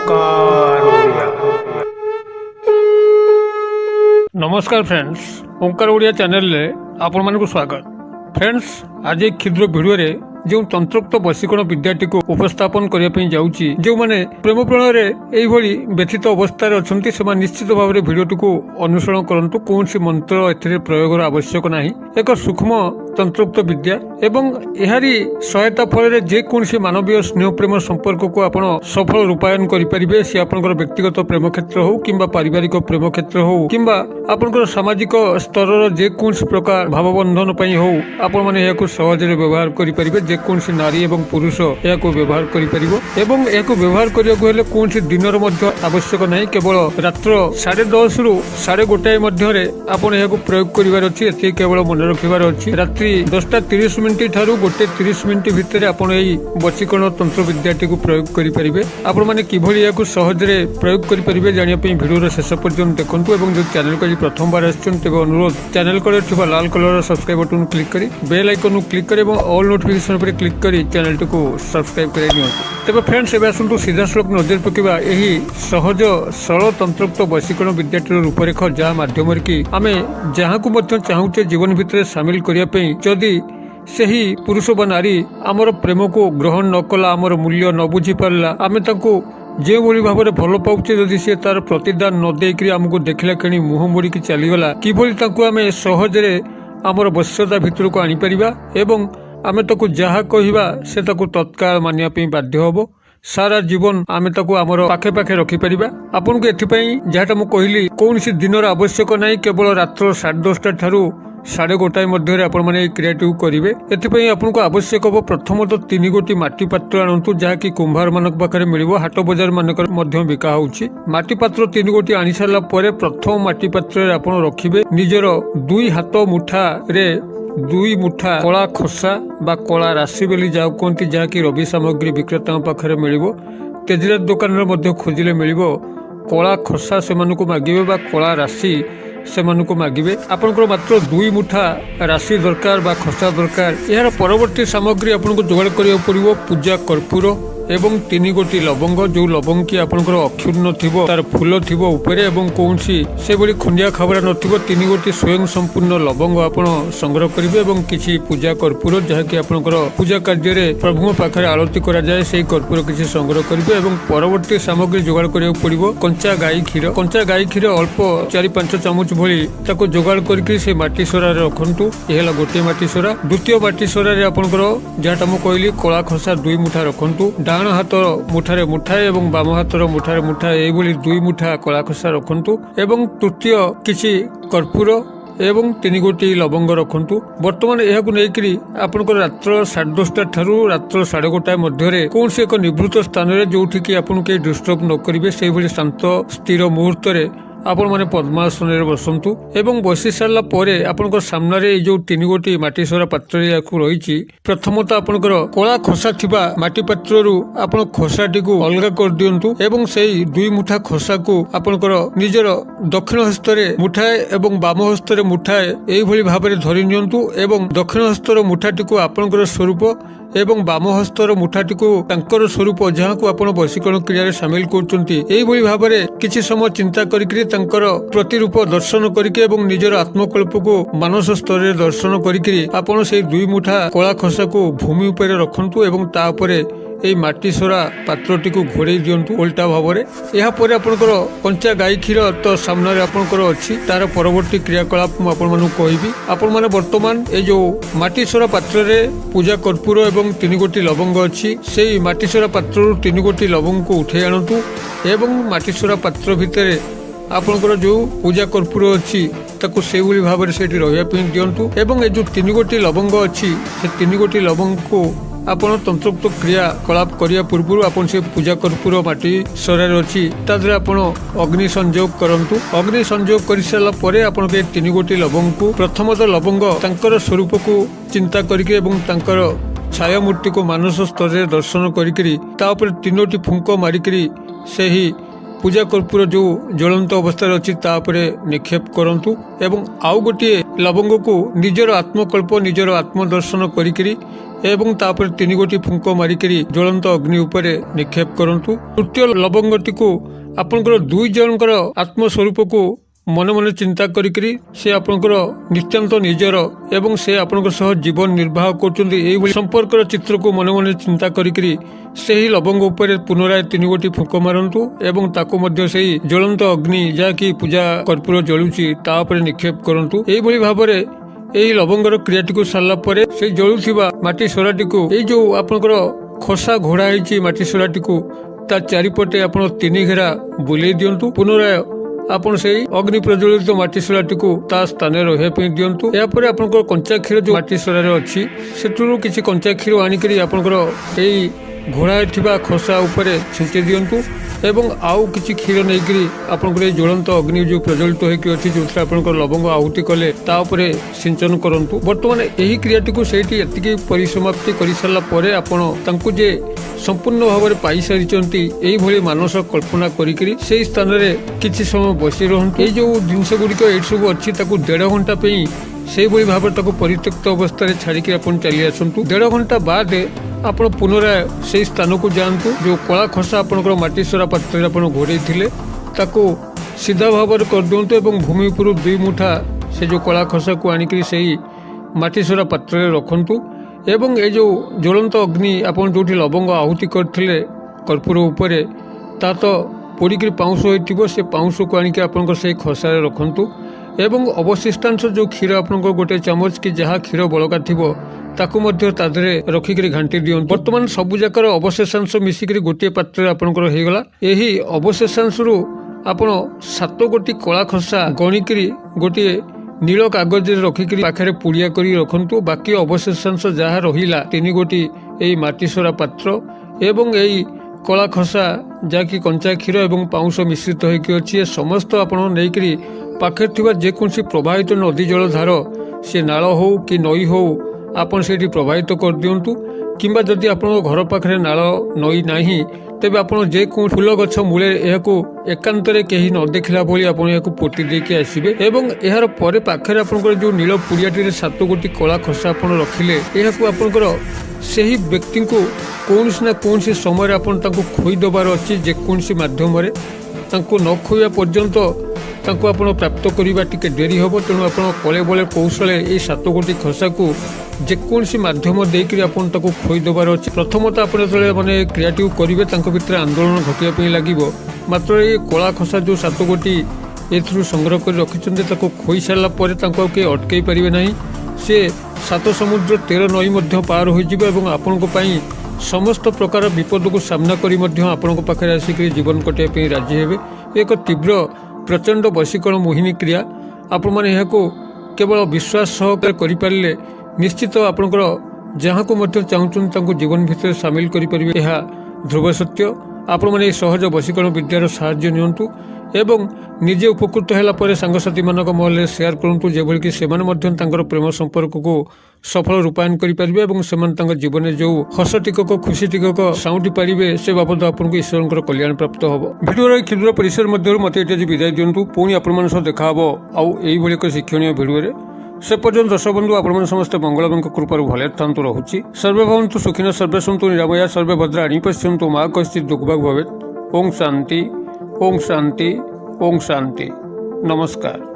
ओंकार ओडिया। नमस्कार फ्रेंड्स, ओंकार ओडिया चैनल रे आपण मानक स्वागत। फ्रेंड्स, आज एक क्षुद्र वीडियो रे जो तंत्रोक्त वशीकरण विद्याटी को उपस्थापन करने जाऊँगी, जो मैंने प्रेम प्रणय यही व्यथित अवस्था अच्छा से निश्चित भाव में भिडटी को अनुसरण करूँ। कौन सी मंत्र ए प्रयोग आवश्यक ना, एक सूक्ष्म तंत्रोक्त विद्या एवं एहारी सहायता फल जेकोसी मानवीय स्नेह प्रेम संपर्क को आप सफल रूपायन करेंगे। सी आप व्यक्तिगत प्रेम क्षेत्र हो कि पारिवारिक प्रेम क्षेत्र हो कि आपंकर सामाजिक स्तर जेकोसी प्रकार भावबंधन हो, आपण मैंने सहज व्यवहार करेंगे। जेकोसी नारी एवं पुरुष या व्यवहार व्यवहार करने कौन दिन आवश्यक ना, केवल रात्र 10:30 रु 1:30 मध्य आप प्रयोग करार अच्छी, केवल मन रखार अच्छी। रात्रि 10:30 ठारू 1:30 भितर आप वशीकरण तंत्र विद्याटी को प्रयोग करेंगे। आपण मैंने किभली या सहजरे प्रयोग करेंगे जानापी भिडियो शेष पर्यंत देखूँ। जो चैनल को प्रथम बार आते अनुरोध चैनल कलर लाल कलर सब्सक्राइब बटन क्लिक करी बेल आइकन क्लिक कर ऑल नोटिफिकेशन पर क्लिक करी चैनल को सब्सक्राइब कर तेज। फ्रेंड्स, एवं आसतु सीधा सड़क नजर पकड़ा यही सहज सरल तंत्रोक्त वशीकरण विद्याटीर रूपरेख, जहाँ माध्यम कि आम जहाँ को चाहूचे जीवन भितर सामिल करने जदि सही पुरुष बा नारी आमर प्रेम को ग्रहण न कला, आमर मूल्य न बुझी पारा, आम जो भाव में भल पाचे जदि सी तार प्रतिदान न देकरी आमको देखला कि मुह मोड़ी चलीगला, किभली आम सहजरे आमर वश्यता भितर को आनीपर एवं आम ताको जहाँ कहवा से तत्काल मानिया बाध्य हम। सारा जीवन आम आमर पाखे पाखे रखिपर। आपन को एथपाई जहाँटा मुझे कहली कौन सी दिन आवश्यक ना, केवल रात्र 10:30 ठारू 1:30 मध्य आपण मैंने क्रियाटी करेंगे। एथपाई आपको आवश्यक हम प्रथमतः 3 गोटी माटी पात्र आणतु, जहाँकि कुंभार मानक पाखे मिल हाट बजार मानक बिका होची। माटी पात्र 3 गोटी आनी सारा प्रथम माटी पात्र आप रखिए निजर 2 हाथ मुठा रे 2 मुठा कला खोसा बा कला राशि बोली जहाँ कहती, जहाँकि रवि सामग्री विक्रेता पाखे मिल तेजरात दुकान खोजिले मिल कला खोसा से मागिबे बा कला राशि से मागिबे। आपनकर मात्र 2 मुठा राशि दरकार बा खोसा दरकार। यार परवर्ती सामग्री आपको जोगाड़ करिया पड़िबो पूजा कर्पूर एवं 3 गोटी लवंग, जो लवंग की आपनकर अक्षुण्ण थिबो, तार फूल थिबो ऊपरे एवं कौनसी से बड़ी खंडिया खबरा नथिबो। 3 गोटी स्वयं संपूर्ण लवंग आपण संग्रह करिवे एवं किछि पूजा कर्पूर, जहाँ कि आपनकर पूजा कार्य रे प्रभु पाखरे आरती करा जाए, सेही कर्पूर किछि संग्रह करिवे। एवं परवर्ती सामग्री जोगाड़ करिया पड़िबो कंचा गाई क्षीर अल्प 4-5 चामच भली ताको जोगाड़ करके से माटी सोरा रे रखंतु। एहला गोटे माटी सोरा। द्वितीय माटी सोरा रे आपनकर जहाँटा मु कहली कला खोसा 2 मुठा रखंतु। डाण हाथ मुठारे मुठाए एवं बाम हाथर मुठारे मुठाए यही 2 मुठा कला खोसा रखंतु। एवं तृतीय किछि कर्पूर एवं 3 गोटी लवंग रखंतु। वर्तमान यह नहीं आपनकर रात्र 10:30 ठारू रात्र 1:30 मध्य कौन से एक निवृत्त स्थान में जोठी कि आपन के डिस्टर्ब न करिवे, सेही भली शांत स्थिर मुहूर्त रे आपण माने पद्मासन बसंतु एवं बसी सारा आपन सामने जो 3 गोटी माटी सोरा पात्र रही। प्रथमतः आपनकर कला खोसा थिबा माटी पात्र आपण खोसाटी को अलग कर दियंतु एवं सेही 2 मुठा खोसा को आपनकर निजर दक्षिण हस्ତରେ मुठाए एवं बाम हस्ତରେ मुठाए एही भली भाबरे धरि नियंतु एवं दक्षिण हस्तर मुठाटी को आपनकर स्वरूप एवं बाम हस्तर मुठाटी को तांकर स्वरूप, जहाँ को आपण वशीकरण क्रिया रे शामिल करचंती। एही भली भाबरे किछि समय चिंता करिकरी तांकर प्रतिरूप दर्शन करिके एवं निजर आत्मकल्प को मानस स्तर रे दर्शन करिकरी आपण से 2 मुठा कला खोसा को भूमि ऊपर रखंतु एवं ता ऊपर এই মাটি সোরা পাত্রটি ঘোড়াই দিয়ন্তু উল্টা ভাবে। এরপরে আপনার কঞ্চা গাই ক্ষীর তো সামনে আপনার অছি, তার পরবর্তী ক্রিয়াকলাপ মু আপনার কহিবি। আপনার বর্তমান এই যে মাটি সোরা পাত্রে পূজা কর্পূর এবং 3 গোটি লবঙ্গ অছি, সেই মাটি সোরা পাত্রু 3 গোটি লবঙ্গ উঠাই আনতু এবং মাটি সোরা পাত্র ভিতরে आपणकर जो पूजा कर्पूर अच्छी ताको से भाव में से रही दिंतु एवं जो 3 गोटी लवंग अच्छी से 3 गोटी लवंग को आपण तंत्रोक्त क्रियाकलाप करिया पूर्व आपण से पूजा कर्पूर माटी सरार अच्छी तादरे आपण अग्नि संयोग करंतु। अग्नि संयोग कर सारा परे आपण के 3 गोटी लवंग को प्रथमतः लवंग तांकर स्वरूप को चिंता करके एवं तांकर छाया मूर्ति को मानस स्तर दर्शन करी 3टी फुंक मारिकी से ही ପୂଜା କର୍ପୂର ଯେଉଁ ଜ୍ୱଳନ୍ତ ଅବସ୍ଥାରେ ଅଛି ତା ଉପରେ ନିକ୍ଷେପ କରନ୍ତୁ ଏବଂ ଆଉ ଗୋଟିଏ ଲବଙ୍ଗକୁ ନିଜର ଆତ୍ମକଳ୍ପ ନିଜର ଆତ୍ମଦର୍ଶନ କରିକିରି ଏବଂ ତାପରେ 3 ଗୋଟି ଫୁଙ୍କ ମାରିକିରି ଜ୍ୱଳନ୍ତ ଅଗ୍ନି ଉପରେ ନିକ୍ଷେପ କରନ୍ତୁ। ତୃତୀୟ ଲବଙ୍ଗଟିକୁ ଆପଣଙ୍କର 2 ଜଣଙ୍କର ଆତ୍ମସ୍ୱରୂପକୁ ମନେ ମନେ ଚିନ୍ତା କରିକିରି ସେ ଆପଣଙ୍କର ନିତ୍ୟାନ୍ତ ନିଜର ଏବଂ ସେ ଆପଣଙ୍କ ସହ ଜୀବନ ନିର୍ବାହ କରୁଛନ୍ତି ଏଇଭଳି ସମ୍ପର୍କର ଚିତ୍ରକୁ ମନେ ମନେ ଚିନ୍ତା କରିକିରି ସେହି ଲବଙ୍ଗ ଉପରେ ପୁନରାୟ 3 ଗୋଟି ଫୁଙ୍କ ମାରନ୍ତୁ ଏବଂ ତାକୁ ମଧ୍ୟ ସେହି ଜ୍ୱଳନ୍ତ ଅଗ୍ନି ଯାହାକି ପୂଜା କର୍ପୂର ଜଳୁଛି ତା ଉପରେ ନିକ୍ଷେପ କରନ୍ତୁ। ଏଇଭଳି ଭାବରେ ଏହି ଲବଙ୍ଗର କ୍ରିୟାଟିକୁ ସାରିଲା ପରେ ସେଇ ଜଳୁଥିବା ମାଟି ସରାଟିକୁ ଏଇ ଯେଉଁ ଆପଣଙ୍କର ଖସା ଘୋଡ଼ା ହେଇଛି ମାଟି ସରାଟିକୁ ତା ଚାରିପଟେ ଆପଣ 3 ଘେରା ବୁଲେଇ ଦିଅନ୍ତୁ। ପୁନରାୟ ଆପଣ ସେଇ ଅଗ୍ନି ପ୍ରଜ୍ୱଳିତ ମାଟି ସରାଟିକୁ ତା ସ୍ଥାନରେ ରହିବା ପାଇଁ ଦିଅନ୍ତୁ। ଏହାପରେ ଆପଣଙ୍କର କଞ୍ଚା କ୍ଷୀର ଯେଉଁ ମାଟି ସରାରେ ଅଛି ସେଥିରୁ କିଛି କଞ୍ଚା କ୍ଷୀର ଆଣିକରି ଆପଣଙ୍କର ଏଇ ଘୋଡ଼ା ଥିବା ଖସା ଉପରେ ଛିଞ୍ଚି ଦିଅନ୍ତୁ ଏବଂ ଆଉ କିଛି କ୍ଷୀର ନେଇକରି ଆପଣଙ୍କର ଏଇ ଜ୍ୱଳନ୍ତ ଅଗ୍ନି ଯେଉଁ ପ୍ରଜ୍ୱଳିତ ହୋଇକି ଅଛି ଯେଉଁଥିରେ ଆପଣଙ୍କର ଲବଙ୍ଗ ଆହୁତି କଲେ ତା ଉପରେ ସିଞ୍ଚନ କରନ୍ତୁ। ବର୍ତ୍ତମାନ ଏହି କ୍ରିୟାଟିକୁ ସେଇଠି ଏତିକି ପରିସମାପ୍ତି କରିସାରିଲା ପରେ ଆପଣ ତାଙ୍କୁ ଯେ ସମ୍ପୂର୍ଣ୍ଣ ଭାବରେ ପାଇସାରିଛନ୍ତି ଏଇଭଳି ମାନସ କଳ୍ପନା କରିକିରି ସେଇ ସ୍ଥାନରେ କିଛି ସମୟ ବସି ରହନ୍ତୁ। ଏଇ ଯେଉଁ ଜିନିଷ ଗୁଡ଼ିକ ଏଇଠି ସବୁ ଅଛି ତାକୁ 1.5 ଘଣ୍ଟା ପାଇଁ ସେଇଭଳି ଭାବରେ ତାକୁ ପରିତ୍ୟକ୍ତ ଅବସ୍ଥାରେ ଛାଡ଼ିକି ଆପଣ ଚାଲି ଆସନ୍ତୁ। 1.5 ଘଣ୍ଟା ବାଦ ଆପଣ ପୁନରାୟ ସେଇ ସ୍ଥାନକୁ ଯାଆନ୍ତୁ। ଯେଉଁ କଳା ଖସା ଆପଣଙ୍କର ମାଟି ସରା ପାତ୍ରରେ ଆପଣ ଘୋଡ଼େଇ ଥିଲେ ତାକୁ ସିଧା ଭାବରେ କରିଦିଅନ୍ତୁ ଏବଂ ଭୂମି ଉପରୁ 2 ମୁଠା ସେ ଯେଉଁ କଳା ଖସାକୁ ଆଣିକରି ସେଇ ମାଟି ସରା ପାତ୍ରରେ ରଖନ୍ତୁ ଏବଂ ଏ ଯେଉଁ ଜ୍ୱଳନ୍ତ ଅଗ୍ନି ଆପଣ ଯେଉଁଠି ଲବଙ୍ଗ ଆହୁତି କରିଥିଲେ କର୍ପୂର ଉପରେ ତା ତ ପୋଡ଼ିକିରି ପାଉଁଶ ହୋଇଥିବ ସେ ପାଉଁଶକୁ ଆଣିକି ଆପଣଙ୍କ ସେଇ ଖସାରେ ରଖନ୍ତୁ ଏବଂ ଅବଶିଷ୍ଟାଂଶ ଯେଉଁ କ୍ଷୀର ଆପଣଙ୍କର 1 ଚାମଚ କି ଯାହା କ୍ଷୀର ବଳକା ଥିବ ତାକୁ ମଧ୍ୟ ତା ଦେହରେ ରଖିକିରି ଘାଣ୍ଟି ଦିଅନ୍ତୁ। ବର୍ତ୍ତମାନ ସବୁ ଯାକର ଅବଶେଷାଂଶ ମିଶିକିରି ଗୋଟିଏ ପାତ୍ରରେ ଆପଣଙ୍କର ହେଇଗଲା। ଏହି ଅବଶେଷାଂଶରୁ ଆପଣ 7 ଗୋଟି କଳା ଖସା ଗଣିକିରି ଗୋଟିଏ ନୀଳ କାଗଜରେ ରଖିକିରି ପାଖରେ ପୁଡ଼ିଆ କରି ରଖନ୍ତୁ। ବାକି ଅବଶେଷାଂଶ ଯାହା ରହିଲା 3 ଗୋଟି ଏଇ ମାଟି ସରା ପାତ୍ର ଏବଂ ଏଇ କଳା ଖସା ଯାହାକି କଞ୍ଚା କ୍ଷୀର ଏବଂ ପାଉଁଶ ମିଶ୍ରିତ ହୋଇକି ଅଛି ଏ ସମସ୍ତ ଆପଣ ନେଇକରି ପାଖରେ ଥିବା ଯେକୌଣସି ପ୍ରବାହିତ ନଦୀ ଜଳ ଧାର ସେ ନାଳ ହେଉ କି ନଈ ହେଉ ଆପଣ ସେଇଠି ପ୍ରବାହିତ କରିଦିଅନ୍ତୁ କିମ୍ବା ଯଦି ଆପଣଙ୍କ ଘର ପାଖରେ ନାଳ ନଈ ନାହିଁ ତେବେ ଆପଣ ଯେକୌଣସି ଫୁଲ ଗଛ ମୂଳେ ଏହାକୁ ଏକାନ୍ତରେ କେହି ନ ଦେଖିଲା ଭଳି ଆପଣ ଏହାକୁ ପୋତି ଦେଇକି ଆସିବେ ଏବଂ ଏହାର ପରେ ପାଖରେ ଆପଣଙ୍କର ଯେଉଁ ନୀଳ ପୁଡ଼ିଆଟିରେ 7 ଗୋଟି କଳା ଖସା ଆପଣ ରଖିଲେ ଏହାକୁ ଆପଣଙ୍କର ସେହି ବ୍ୟକ୍ତିଙ୍କୁ କୌଣସି ନା କୌଣସି ସମୟରେ ଆପଣ ତାଙ୍କୁ ଖୋଇଦେବାର ଅଛି। ଯେକୌଣସି ମାଧ୍ୟମରେ ତାଙ୍କୁ ନ ଖୋଇବା ପର୍ଯ୍ୟନ୍ତ ତାଙ୍କୁ ଆପଣ ପ୍ରାପ୍ତ କରିବା ଟିକେ ଡେରି ହେବ। ତେଣୁ ଆପଣ କଳେ ବଳେ କୌଶଳେ ଏଇ 7 ଗୋଟି ଖସାକୁ ଯେକୌଣସି ମାଧ୍ୟମ ଦେଇକରି ଆପଣ ତାକୁ ଖୋଇଦେବାର ଅଛି। ପ୍ରଥମତଃ ଆପଣ ଯେତେବେଳେ ମାନେ କ୍ରିୟାଟିକୁ କରିବେ ତାଙ୍କ ଭିତରେ ଆନ୍ଦୋଳନ ଘଟିବା ପାଇଁ ଲାଗିବ। ମାତ୍ର ଏଇ କଳା ଖସା ଯେଉଁ 7 ଗୋଟି ଏଥିରୁ ସଂଗ୍ରହ କରି ରଖିଛନ୍ତି ତାକୁ ଖୋଇ ସାରିଲା ପରେ ତାଙ୍କୁ ଆଉ କେହି ଅଟକାଇ ପାରିବେ ନାହିଁ। ସେ 7 ସମୁଦ୍ର 13 ନଈ ମଧ୍ୟ ପାର ହୋଇଯିବ ଏବଂ ଆପଣଙ୍କ ପାଇଁ ସମସ୍ତ ପ୍ରକାର ବିପଦକୁ ସାମ୍ନା କରି ମଧ୍ୟ ଆପଣଙ୍କ ପାଖରେ ଆସିକରି ଜୀବନ କଟାଇବା ପାଇଁ ରାଜି ହେବେ। ଏକ ତୀବ୍ର ପ୍ରଚଣ୍ଡ ବଶୀକରଣ ମୋହିନୀ କ୍ରିୟା। ଆପଣମାନେ ଏହାକୁ କେବଳ ବିଶ୍ୱାସ ସହକାରେ କରିପାରିଲେ ନିଶ୍ଚିତ ଆପଣଙ୍କର ଯାହାକୁ ମଧ୍ୟ ଚାହୁଁଛନ୍ତି ତାଙ୍କୁ ଜୀବନ ଭିତରେ ସାମିଲ କରିପାରିବେ। ଏହା ଧ୍ରୁବ ସତ୍ୟ। ଆପଣମାନେ ଏହି ସହଜ ବଶୀକରଣ ବିଦ୍ୟାର ସାହାଯ୍ୟ ନିଅନ୍ତୁ ଏବଂ ନିଜେ ଉପକୃତ ହେଲା ପରେ ସାଙ୍ଗସାଥୀମାନଙ୍କ ମହଲରେ ସେୟାର କରନ୍ତୁ ଯେଭଳିକି ସେମାନେ ମଧ୍ୟ ତାଙ୍କର ପ୍ରେମ ସମ୍ପର୍କକୁ ସଫଳ ରୂପାୟନ କରିପାରିବେ ଏବଂ ସେମାନେ ତାଙ୍କ ଜୀବନରେ ଯେଉଁ ହସ ଟିକକ ଖୁସି ଟିକକ ସାଉଁଟି ପାରିବେ ସେ ବାବଦ ଆପଣଙ୍କୁ ଈଶ୍ୱରଙ୍କର କଲ୍ୟାଣ ପ୍ରାପ୍ତ ହେବ। ଭିଡ଼ିଓର ଏହି କ୍ଷୁଦ୍ର ପରିସର ମଧ୍ୟରୁ ମୋତେ ଏଠି ଆଜି ବିଦାୟ ଦିଅନ୍ତୁ। ପୁଣି ଆପଣମାନଙ୍କ ସହ ଦେଖାହେବ ଆଉ ଏଇଭଳି ଏକ ଶିକ୍ଷଣୀୟ ଭିଡ଼ିଓରେ। ସେ ପର୍ଯ୍ୟନ୍ତ ଦର୍ଶକ ବନ୍ଧୁ ଆପଣମାନେ ସମସ୍ତେ ମଙ୍ଗଳଙ୍କ କୃପାରୁ ଭଲରେ ଥାନ୍ତୁ ରହୁଛି। ସର୍ବେ ଭବନ୍ତୁ ସୁଖିନ ସର୍ବେ ସନ୍ତୁ ନିରାମୟା ସର୍ବେ ଭଦ୍ରାଣୀ ପଶ୍ୟନ୍ତୁ ମା କଶ୍ଚିତ୍ ଦୁଃଖଭାଗ ଭବେତ୍। ଓಂ ଶାନ୍ତି ଓಂ ଶାନ୍ତି ଓಂ ଶାନ୍ତି। ନମସ୍କାର।